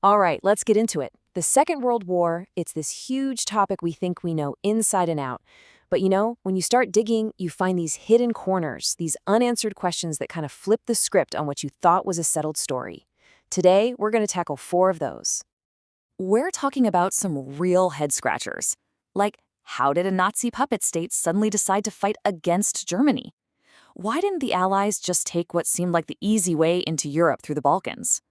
All right, let's get into it. The Second World War, it's this huge topic we think we know inside and out. But when you start digging, you find these hidden corners, these unanswered questions that kind of flip the script on what you thought was a settled story. Today, we're going to tackle 4 of those. We're talking about some real head scratchers. Like, how did a Nazi puppet state suddenly decide to fight against Germany? Why didn't the Allies just take what seemed like the easy way into Europe through the Balkans?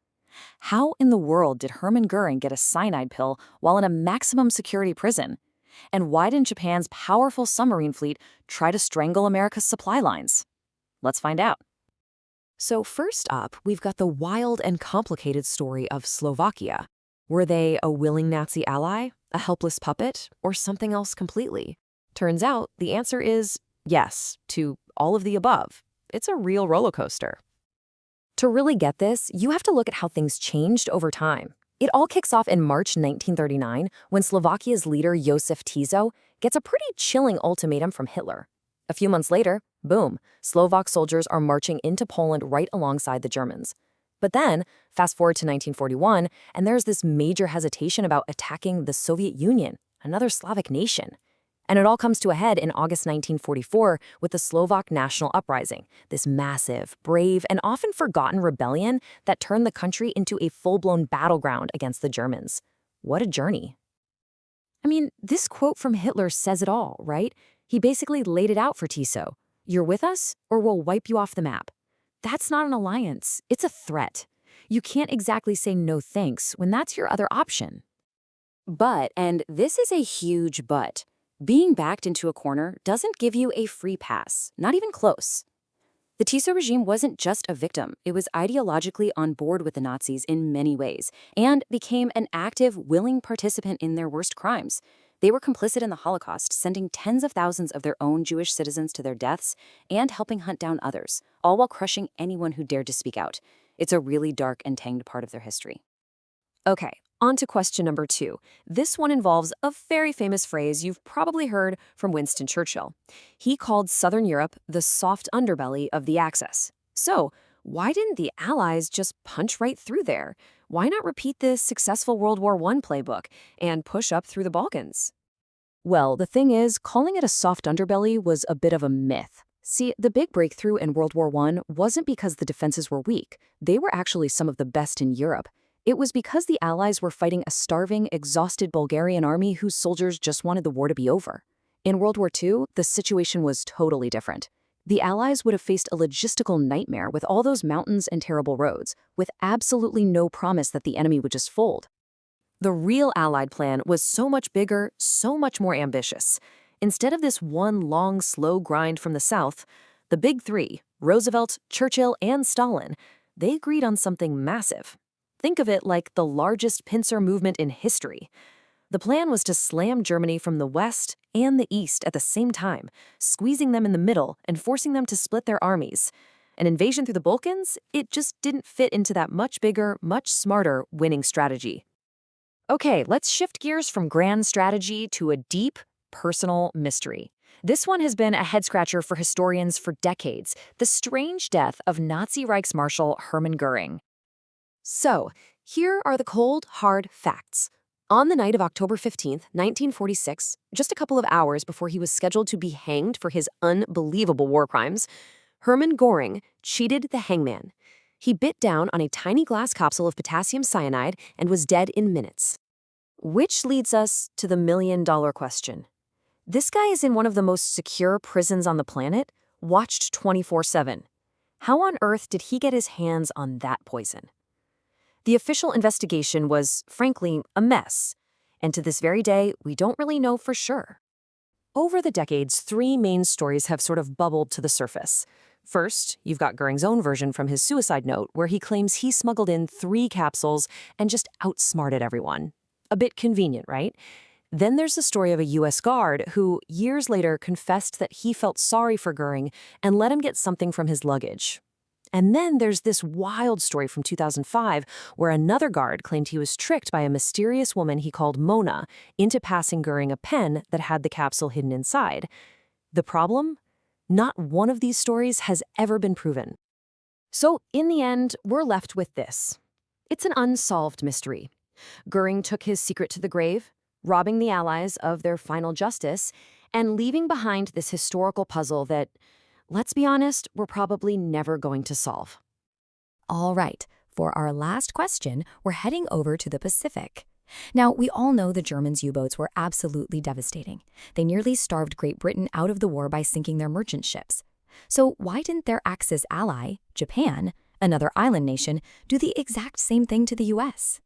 How in the world did Hermann Goering get a cyanide pill while in a maximum security prison? And why didn't Japan's powerful submarine fleet try to strangle America's supply lines? Let's find out. So first up, we've got the wild and complicated story of Slovakia. Were they a willing Nazi ally, a helpless puppet, or something else completely? Turns out the answer is yes to all of the above. It's a real roller coaster. To really get this, you have to look at how things changed over time. It all kicks off in March 1939 when Slovakia's leader Josef Tiso gets a pretty chilling ultimatum from Hitler. A few months later, boom, Slovak soldiers are marching into Poland right alongside the Germans. But then, fast forward to 1941, and there's this major hesitation about attacking the Soviet Union, another Slavic nation. And it all comes to a head in August 1944 with the Slovak National Uprising, this massive, brave, and often forgotten rebellion that turned the country into a full-blown battleground against the Germans. What a journey. I mean, this quote from Hitler says it all, right? He basically laid it out for Tiso. You're with us, or we'll wipe you off the map. That's not an alliance, it's a threat. You can't exactly say no thanks when that's your other option. But, and this is a huge but, being backed into a corner doesn't give you a free pass, not even close. The Tiso regime wasn't just a victim, it was ideologically on board with the Nazis in many ways, and became an active, willing participant in their worst crimes. They were complicit in the Holocaust, sending tens of thousands of their own Jewish citizens to their deaths and helping hunt down others, all while crushing anyone who dared to speak out. It's a really dark and tanged part of their history. Okay, on to question number 2. This one involves a very famous phrase you've probably heard from Winston Churchill. He called Southern Europe the soft underbelly of the Axis. So, why didn't the Allies just punch right through there? Why not repeat this successful World War I playbook and push up through the Balkans? Well, the thing is, calling it a soft underbelly was a bit of a myth. See, the big breakthrough in World War I wasn't because the defenses were weak. They were actually some of the best in Europe. It was because the Allies were fighting a starving, exhausted Bulgarian army whose soldiers just wanted the war to be over. In World War II, the situation was totally different. The Allies would have faced a logistical nightmare with all those mountains and terrible roads, with absolutely no promise that the enemy would just fold. The real Allied plan was so much bigger, so much more ambitious. Instead of this one long, slow grind from the South, the big 3, Roosevelt, Churchill, and Stalin, they agreed on something massive. Think of it like the largest pincer movement in history. The plan was to slam Germany from the west and the east at the same time, squeezing them in the middle and forcing them to split their armies. An invasion through the Balkans? It just didn't fit into that much bigger, much smarter winning strategy. Okay, let's shift gears from grand strategy to a deep, personal mystery. This one has been a head-scratcher for historians for decades, the strange death of Nazi Reichsmarshal Hermann Goering. So, here are the cold, hard facts. On the night of October 15th, 1946, just a couple of hours before he was scheduled to be hanged for his unbelievable war crimes, Hermann Goering cheated the hangman. He bit down on a tiny glass capsule of potassium cyanide and was dead in minutes. Which leads us to the million-dollar question. This guy is in one of the most secure prisons on the planet, watched 24/7. How on earth did he get his hands on that poison? The official investigation was, frankly, a mess, and to this very day, we don't really know for sure. Over the decades, 3 main stories have sort of bubbled to the surface. First, you've got Goering's own version from his suicide note, where he claims he smuggled in 3 capsules and just outsmarted everyone. A bit convenient, right? Then there's the story of a U.S. guard who, years later, confessed that he felt sorry for Goering and let him get something from his luggage. And then there's this wild story from 2005 where another guard claimed he was tricked by a mysterious woman he called Mona into passing Goering a pen that had the capsule hidden inside. The problem? Not one of these stories has ever been proven. So in the end, we're left with this. It's an unsolved mystery. Goering took his secret to the grave, robbing the Allies of their final justice, and leaving behind this historical puzzle that, let's be honest, we're probably never going to solve. All right, for our last question, we're heading over to the Pacific. Now, we all know the Germans' U-boats were absolutely devastating. They nearly starved Great Britain out of the war by sinking their merchant ships. So why didn't their Axis ally, Japan, another island nation, do the exact same thing to the US?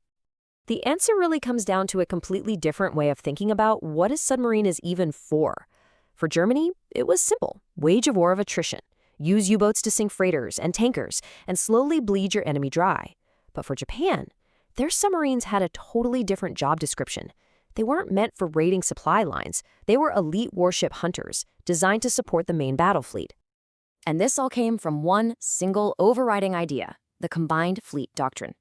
The answer really comes down to a completely different way of thinking about what a submarine is even for. For Germany, it was simple: wage a war of attrition. Use U-boats to sink freighters and tankers and slowly bleed your enemy dry. But for Japan, their submarines had a totally different job description. They weren't meant for raiding supply lines. They were elite warship hunters, designed to support the main battle fleet. And this all came from one single overriding idea: the combined fleet doctrine.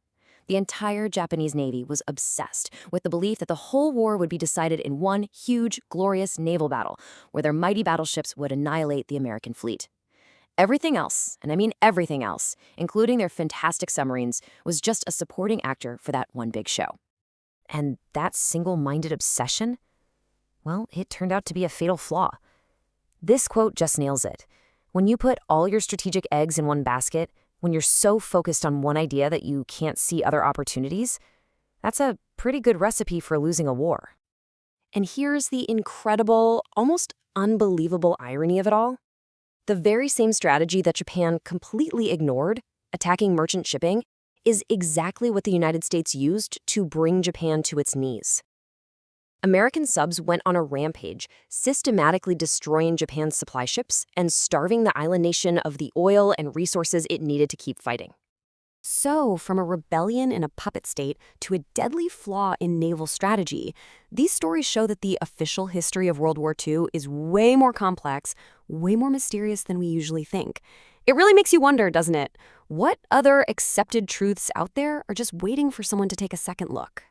The entire Japanese Navy was obsessed with the belief that the whole war would be decided in one huge, glorious naval battle, where their mighty battleships would annihilate the American fleet. Everything else, and I mean everything else, including their fantastic submarines, was just a supporting actor for that one big show. And that single-minded obsession? Well, it turned out to be a fatal flaw. This quote just nails it. When you put all your strategic eggs in one basket, when you're so focused on one idea that you can't see other opportunities, that's a pretty good recipe for losing a war. And here's the incredible, almost unbelievable irony of it all. The very same strategy that Japan completely ignored, attacking merchant shipping, is exactly what the United States used to bring Japan to its knees. American subs went on a rampage, systematically destroying Japan's supply ships and starving the island nation of the oil and resources it needed to keep fighting. So, from a rebellion in a puppet state to a deadly flaw in naval strategy, these stories show that the official history of World War II is way more complex, way more mysterious than we usually think. It really makes you wonder, doesn't it? What other accepted truths out there are just waiting for someone to take a second look?